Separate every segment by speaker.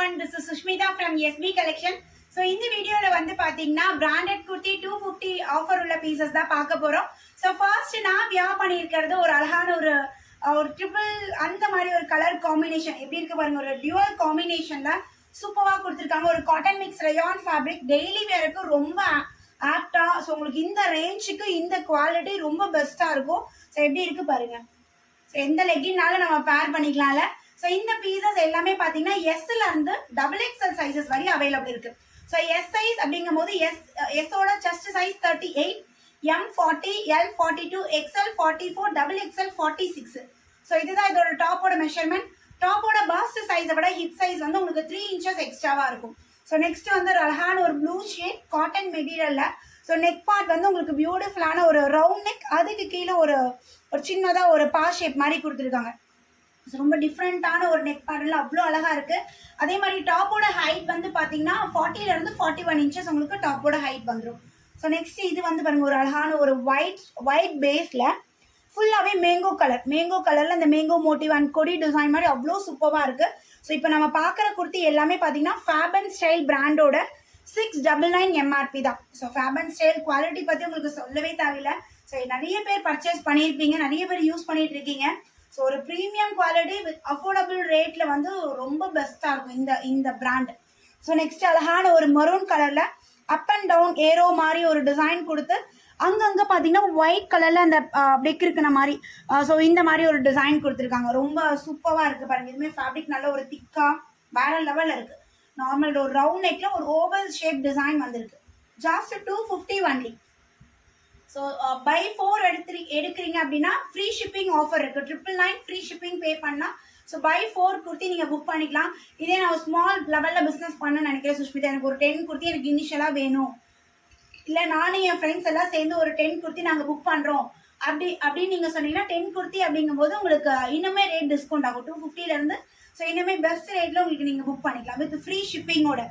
Speaker 1: everyone, this is Sushmita from SB Collection. So இந்த வீடியோல வந்து பாத்தீங்கன்னா பிராண்டட் குர்த்தி 250 ஆஃபர் உள்ள பீசஸ் தான் பார்க்க போறோம். ஸோ ஃபர்ஸ்ட் நான் வியர் பண்ணியிருக்கிறது ஒரு அழகான ஒரு ட்ரிபிள் அந்த மாதிரி ஒரு கலர் காம்பினேஷன் எப்படி இருக்கு பாருங்க. ஒரு டியூவல் காம்பினேஷன்ல சூப்பராக கொடுத்துருக்காங்க. ஒரு cotton mix rayon fabric daily வேருக்கு ரொம்ப ஆப்டா. ஸோ உங்களுக்கு இந்த ரேஞ்சுக்கு இந்த குவாலிட்டி ரொம்ப பெஸ்டா இருக்கும். ஸோ எப்படி இருக்கு பாருங்க. ஸோ எந்த லெக்கின்னாலும் நம்ம பேர் பண்ணிக்கலாம்ல. ஸோ இந்த பீசஸ் எல்லாமே பார்த்தீங்கன்னா எஸ்ல இருந்து XXL சைஸஸ் வரையும் அவைலபிள் இருக்கு. ஸோ எஸ் சைஸ் அப்படிங்கும் போது எஸ்ஸோட chest size 38, M 40, L 42, XL 44, XXL 46. So இதுதான் இதோட டாப்போட மெஷர்மெண்ட். டாப்போட பாஸ்ட் சைஸை விட ஹிப் சைஸ் வந்து உங்களுக்கு 3 inches எக்ஸ்ட்ராவா இருக்கும். ஸோ நெக்ஸ்ட் வந்து ஒரு அழகான ஒரு ப்ளூ ஷேட் காட்டன் மெட்டீரியல்ல. ஸோ நெக் பார்ட் வந்து உங்களுக்கு பியூட்டிஃபுல்லான ஒரு ரவுண்ட் நெக், அதுக்கு கீழே ஒரு சின்னதாக ஒரு பா ஷேப் மாதிரி கொடுத்துருக்காங்க. ரொம்ப டிஃப்ரெண்ட்டான ஒரு நெக் பேட்டர்ல அவ்வளோ அழகா இருக்கு. அதே மாதிரி டாப்போட ஹைட் வந்து பார்த்தீங்கன்னா 40 இருந்து 41 inches உங்களுக்கு டாப்போட ஹைட் வந்துடும். ஸோ நெக்ஸ்ட் இது வந்து பாருங்க ஒரு அழகான ஒரு ஒயிட் பேஸ்ல ஃபுல்லாகவே மேங்கோ கலர்ல இந்த மேங்கோ மோட்டிவ் அண்ட் கொடி டிசைன் மாதிரி அவ்வளோ சூப்பராக இருக்கு. ஸோ இப்போ நம்ம பார்க்குற குர்த்தி எல்லாமே பார்த்தீங்கன்னா ஃபேப் அண்ட் ஸ்டைல் பிராண்டோட 699 MRP தான். ஸோ ஃபேப் அண்ட் ஸ்டைல் குவாலிட்டி பற்றி உங்களுக்கு சொல்லவே தேவையில்லை. ஸோ நிறைய பேர் பர்ச்சேஸ் பண்ணியிருப்பீங்க, நிறைய பேர் யூஸ் பண்ணிட்டு இருக்கீங்க. ஸோ ஒரு ப்ரீமியம் குவாலிட்டி வித் அஃபோர்டபுள் ரேட்டில் வந்து ரொம்ப பெஸ்ட்டாக இருக்கும் இந்த பிராண்ட். ஸோ நெக்ஸ்ட் அழகான ஒரு மரூன் கலரில் அப் அண்ட் டவுன் ஏரோ மாதிரி ஒரு டிசைன் கொடுத்து அங்கங்கே பார்த்தீங்கன்னா ஒயிட் கலரில் அந்த பிளெக் இருக்கிற மாதிரி ஸோ இந்த மாதிரி ஒரு டிசைன் கொடுத்துருக்காங்க. ரொம்ப சூப்பராக இருக்குது பாருங்கள். இதுவுமே ஃபேப்ரிக் நல்ல ஒரு திக்காக வேற லெவலில் இருக்குது. நார்மல் ஒரு ரவுண்ட் நெக்கில் ஒரு ஓவல் ஷேப் டிசைன் வந்திருக்கு. Just 250 only. ஸோ பை 4 எடுக்கிறீங்க அப்படின்னா ஃப்ரீ ஷிப்பிங் ஆஃபர் இருக்குது. 999 ஃப்ரீ ஷிப்பிங் பே பண்ணால் ஸோ பை 4 குர்த்தி நீங்கள் புக் பண்ணிக்கலாம். இதே நான் ஒரு ஸ்மால் லெவலில் பிஸ்னஸ் பண்ண நினைக்கிறேன் சுஷ்மிதா, எனக்கு ஒரு 10 குர்த்தி எனக்கு இனிஷியலாக வேணும், இல்லை நானும் என் ஃப்ரெண்ட்ஸ் எல்லாம் சேர்ந்து ஒரு 10 குர்த்தி நாங்கள் புக் பண்ணுறோம் அப்படின்னு நீங்கள் சொன்னீங்கன்னா 10 குர்த்தி அப்படிங்கும்போது உங்களுக்கு இன்னுமே ரேட் டிஸ்கவுண்ட் ஆகும் 250லேருந்து. ஸோ இன்னுமே பெஸ்ட் ரேட்டில் உங்களுக்கு நீங்கள் புக் பண்ணிக்கலாம் வித் ஃப்ரீ ஷிப்பிங்கோட.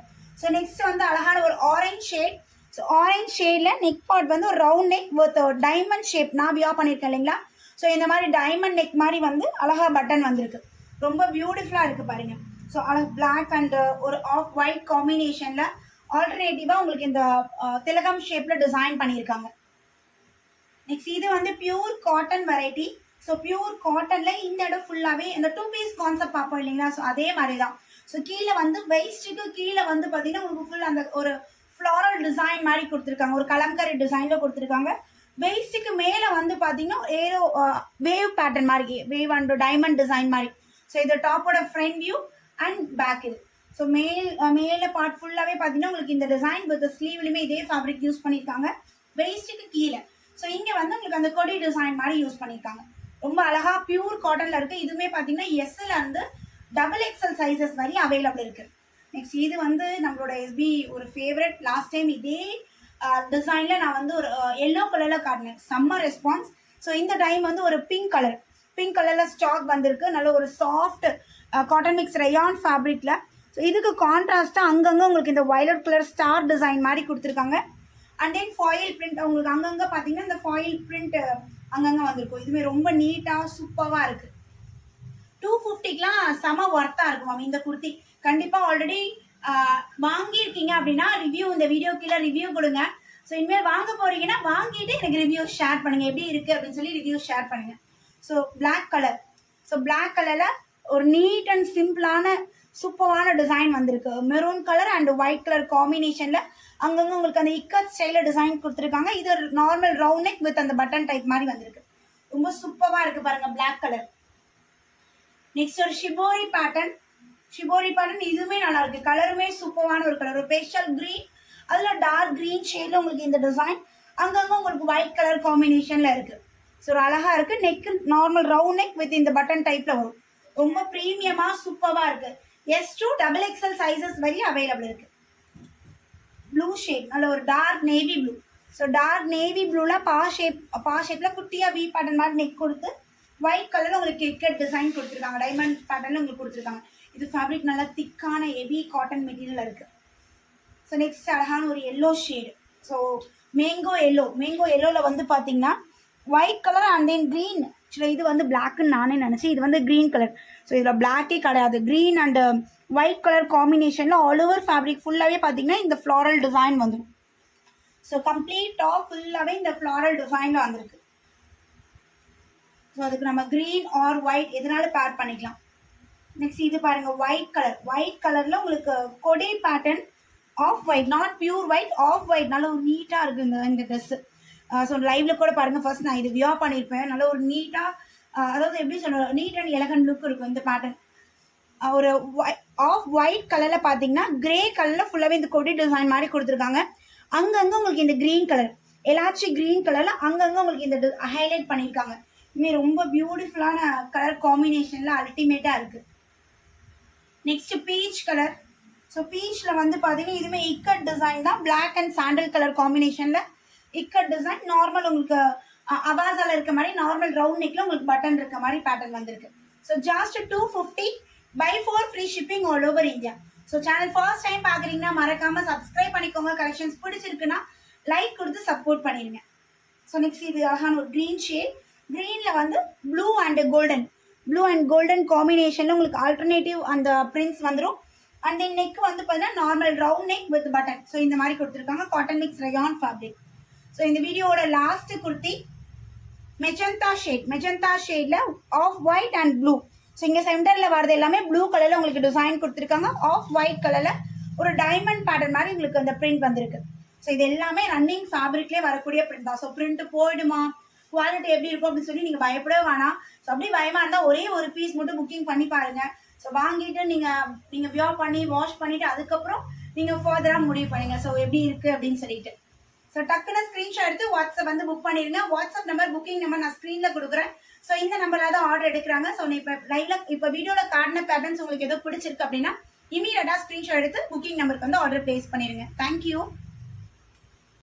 Speaker 1: ஸோ நெக்ஸ்ட் வந்து அழகான ஒரு ஆரஞ்ச் ஷேட். ஸோ ஆரஞ்ச் ஷேடில் நெக் பார்ட் வந்து ஒரு round neck with diamond shape நான் வியர் பண்ணியிருக்கேன் இல்லைங்களா. ஸோ இந்த மாதிரி டைமண்ட் நெக் மாதிரி வந்து அழகா பட்டன் வந்திருக்கு. ரொம்ப பியூட்டிஃபுல்லாக இருக்குது பாருங்க. ஸோ அழகு பிளாக் அண்ட் ஒரு ஆஃப் ஒயிட் காம்பினேஷனில் ஆல்டர்னேட்டிவாக உங்களுக்கு இந்த திலகம் ஷேப்பில் டிசைன் பண்ணியிருக்காங்க. நெக்ஸ்ட் இது வந்து pure cotton variety. So pure காட்டனில் இந்த இடம் ஃபுல்லாகவே இந்த 2 பீஸ் கான்செப்ட் பார்ப்போம் இல்லைங்களா. ஸோ அதே மாதிரி தான். ஸோ கீழே வந்து வெயிஸ்ட்டுக்கு கீழே வந்து பார்த்தீங்கன்னா உங்களுக்கு ஃபுல் அந்த ஒரு ஃப்ளாரல் டிசைன் மாதிரி கொடுத்துருக்காங்க. ஒரு கலம்கரி டிசைனில் கொடுத்துருக்காங்க. வெயிஸ்ட்டுக்கு மேலே வந்து பார்த்தீங்கன்னா ஏரோ வேவ் பேட்டர்ன் மாதிரி வேவ் அண்ட் டைமண்ட் டிசைன் மாதிரி. ஸோ இது டாப்போட ஃப்ரண்ட் வியூ அண்ட் பேக் இது. ஸோ மேலே பார்ட் ஃபுல்லாகவே பார்த்தீங்கன்னா உங்களுக்கு இந்த டிசைன் வித் ஸ்லீவ்லையுமே இதே ஃபேப்ரிக் யூஸ் பண்ணியிருக்காங்க. வெயிஸ்ட்டுக்கு கீழே ஸோ இங்கே வந்து உங்களுக்கு அந்த கொடி டிசைன் மாதிரி யூஸ் பண்ணியிருக்காங்க. ரொம்ப அழகாக பியூர் காட்டனில் இருக்குது. இதுவுமே பார்த்தீங்கன்னா எஸ்ல இருந்து XXL சைஸஸ் வரையும் அவைலபிள் இருக்குது. நெக்ஸ்ட் இது வந்து நம்மளோட எஸ்பி ஒரு ஃபேவரட். லாஸ்ட் டைம் இதே டிசைனில் நான் வந்து ஒரு எல்லோ கலரில் காட்டினேன், சம்மர் ரெஸ்பான்ஸ். ஸோ இந்த டைம் வந்து ஒரு பிங்க் கலரில் ஸ்டாக் வந்திருக்கு. நல்ல ஒரு சாஃப்ட் காட்டன் மிக்ஸ் ரயான் ஃபேப்ரிக்கில். ஸோ இதுக்கு கான்ட்ராஸ்ட்டாக அங்கங்கே உங்களுக்கு இந்த வயலட் கலர் ஸ்டார் டிசைன் மாதிரி கொடுத்துருக்காங்க. அண்ட் தென் ஃபாயில் பிரிண்ட் உங்களுக்கு அங்கங்கே பார்த்தீங்கன்னா இந்த ஃபாயில் பிரிண்ட் அங்கங்கே வந்திருக்கும். இதுவுமே ரொம்ப நீட்டாக சூப்பராக இருக்குது. 250க்குலாம் செம ஒர்த்தாக இருக்கும் மேம் இந்த குர்த்தி. கண்டிப்பாக ஆல்ரெடி வாங்கியிருக்கீங்க அப்படின்னா இந்த வீடியோ கீழே ரிவ்யூ கொடுங்க. ஸோ இனிமேல் வாங்க போகிறீங்கன்னா வாங்கிட்டு எனக்கு ரிவ்யூ ஷேர் பண்ணுங்கள், எப்படி இருக்குது அப்படின்னு சொல்லி ரிவ்யூ ஷேர் பண்ணுங்கள். So black colour. So black கலரில் ஒரு நீட் அண்ட் சிம்பிளான சூப்பரான டிசைன் வந்திருக்கு. Maroon colour and white colour காம்பினேஷனில் அங்கங்கே உங்களுக்கு அந்த இக்கட் ஸ்டைலில் டிசைன் கொடுத்துருக்காங்க. இது ஒரு நார்மல் ரவுண்ட் நெக் வித் அந்த பட்டன் டைப் மாதிரி வந்திருக்கு. ரொம்ப சூப்பராக இருக்குது பாருங்கள் பிளாக் கலர். நெக்ஸ்ட் ஒரு ஷிபோரி பேட்டர்ன் இதுவுமே நல்லா இருக்கு. கலருமே சூப்பரான ஒரு கலர், ஒரு பேஸ்டல் கிரீன், அதில் டார்க் கிரீன் ஷேட்ல உங்களுக்கு இந்த டிசைன் அங்கங்கே உங்களுக்கு ஒயிட் கலர் காம்பினேஷன்ல இருக்கு. ஸோ ஒரு அழகா இருக்கு. Neck normal round neck with இந்த பட்டன் டைப்ல வரும். ரொம்ப ப்ரீமியமா சூப்பரா இருக்கு. S2 XXL சைஸஸ் வரையும் அவைலபிள் இருக்கு. ப்ளூ ஷேட் நல்ல ஒரு dark navy blue. So dark navy ப்ளூல பா ஷேப்ல குட்டியா வி பேட்டர்ன் மாதிரி நெக் கொடுத்து ஒயிட் கலர்ல உங்களுக்கு கிரிக்கெட் டிசைன் கொடுத்துருக்காங்க. டைமண்ட் பேட்டர்ல உங்களுக்கு கொடுத்துருக்காங்க. இது ஃபேப்ரிக் நல்லா திக்கான ஹெவி காட்டன் மெட்டீரியல் இருக்கு. ஸோ நெக்ஸ்ட் அழகான ஒரு எல்லோ ஷேடு. ஸோ மேங்கோ எல்லோவில் வந்து பார்த்தீங்கன்னா white colour and then green ஆக்சுவலாக இது வந்து பிளாக்னு நானே நினச்சேன். இது வந்து க்ரீன் கலர். ஸோ இதில் பிளாக்கே கிடையாது. க்ரீன் அண்டு ஒயிட் கலர் காம்பினேஷனில் ஆல் ஓவர் ஃபேப்ரிக் ஃபுல்லாகவே பார்த்தீங்கன்னா இந்த ஃப்ளாரல் டிசைன் வந்துடும். ஸோ கம்ப்ளீட்டாக ஃபுல்லாகவே இந்த ஃப்ளாரல் டிசைனில் வந்திருக்கு. ஸோ அதுக்கு நம்ம க்ரீன் ஆர் ஒயிட் எதனால பேர் பண்ணிக்கலாம். நெக்ஸ்ட் இது பாருங்கள், ஒயிட் கலர். ஒயிட் கலரில் உங்களுக்கு கொடை pattern, off white, not pure white, off white. நல்ல ஒரு நீட்டாக இருக்குது இந்த ட்ரெஸ்ஸு. ஸோ லைவ்ல கூட பாருங்கள், ஃபர்ஸ்ட் நான் இது வியர் பண்ணியிருப்பேன். நல்ல ஒரு நீட்டாக, அதாவது எப்படி சொல்ற, நீட் அண்ட் எலகன்ட் லுக் இருக்கும் இந்த பேட்டர்ன். ஒரு ஆஃப் ஒயிட் கலரில் பார்த்தீங்கன்னா கிரே கலரில் ஃபுல்லாகவே இந்த கொடி டிசைன் மாதிரி கொடுத்துருக்காங்க. அங்கங்கே உங்களுக்கு இந்த க்ரீன் கலர், எலாச்சி க்ரீன் கலரில் அங்கங்கே உங்களுக்கு இந்த ஹைலைட் பண்ணியிருக்காங்க. இதுமாரி ரொம்ப பியூட்டிஃபுல்லான கலர் காம்பினேஷனில் அல்டிமேட்டாக இருக்குது. Next peach colour. ஸோ பீச்சில் வந்து பார்த்தீங்கன்னா இதுவுமே இக்கட் டிசைன் தான். பிளாக் அண்ட் சாண்டல் கலர் காம்பினேஷனில் இக்கட் டிசைன். நார்மல் உங்களுக்கு அவாசால இருக்க மாதிரி நார்மல் ரவுண்ட் நெக்கில் உங்களுக்கு பட்டன் இருக்க மாதிரி பேட்டர்ன் வந்திருக்கு. So just 250 by 4 free shipping all over India. So channel first time பார்க்குறீங்கன்னா மறக்காமல் சப்ஸ்கிரைப் பண்ணிக்கோங்க. கலெக்ஷன்ஸ் பிடிச்சிருக்குன்னா லைக் கொடுத்து சப்போர்ட் பண்ணிடுங்க. ஸோ நெக்ஸ்ட் இது அழகான ஒரு க்ரீன் ஷேட். க்ரீனில் வந்து blue and golden, blue and golden காம்பினேஷனில் உங்களுக்கு ஆல்டர்னேட்டிவ் அந்த பிரிண்ட்ஸ் வந்துடும். அண்ட் தென் நெக் வந்து பார்த்தீங்கன்னா normal round neck with button. So இந்த மாதிரி கொடுத்துருக்காங்க. Cotton mix rayon fabric. So இந்த வீடியோவோட last kurti magenta shade. Magenta ஷேடில் off white and blue. So இங்கே சென்டரில் வரது எல்லாமே ப்ளூ கலரில் உங்களுக்கு டிசைன் கொடுத்துருக்காங்க. ஆஃப் ஒயிட் கலரில் ஒரு டைமண்ட் பேட்டர்ன் மாதிரி உங்களுக்கு அந்த பிரிண்ட் வந்திருக்கு. ஸோ இது எல்லாமே ரன்னிங் ஃபேப்ரிக்லேயே வரக்கூடிய பிரிண்ட் தான். ஸோ பிரிண்ட் போயிடுமா, குவாலிட்டி எப்படி இருக்கும் அப்படின்னு சொல்லி நீங்கள் பயப்படவே வேணாம். ஸோ அப்படி பயமாக இருந்தால் ஒரே ஒரு பீஸ் மட்டும் புக்கிங் பண்ணி பாருங்கள். ஸோ வாங்கிட்டு நீங்கள் வியர் பண்ணி வாஷ் பண்ணிவிட்டு அதுக்கப்புறம் நீங்கள் ஃபர்தராக முடிவு பண்ணுங்க ஸோ எப்படி இருக்குது அப்படின்னு சொல்லிட்டு. ஸோ டக்குன்னு ஸ்க்ரீன்ஷாட் எடுத்து வாட்ஸ்அப் வந்து புக் பண்ணிடுங்க. வாட்ஸ்அப் நம்பர், புக்கிங் நம்பர் நான் ஸ்க்ரீனில் கொடுக்குறேன். ஸோ இந்த நம்பரில் தான் ஆர்டர் எடுக்கிறாங்க. ஸோ இப்போ லைவ்ல இப்போ வீடியோவில் காட்டின பேட்டர்ன்ஸ் உங்களுக்கு ஏதோ பிடிச்சிருக்கு அப்படின்னா இமீடியட்டாக ஸ்க்ரீன்ஷாட் எடுத்து புக்கிங் நம்பருக்கு வந்து ஆர்டர் பிளேஸ் பண்ணிடுங்க. தேங்க்யூ.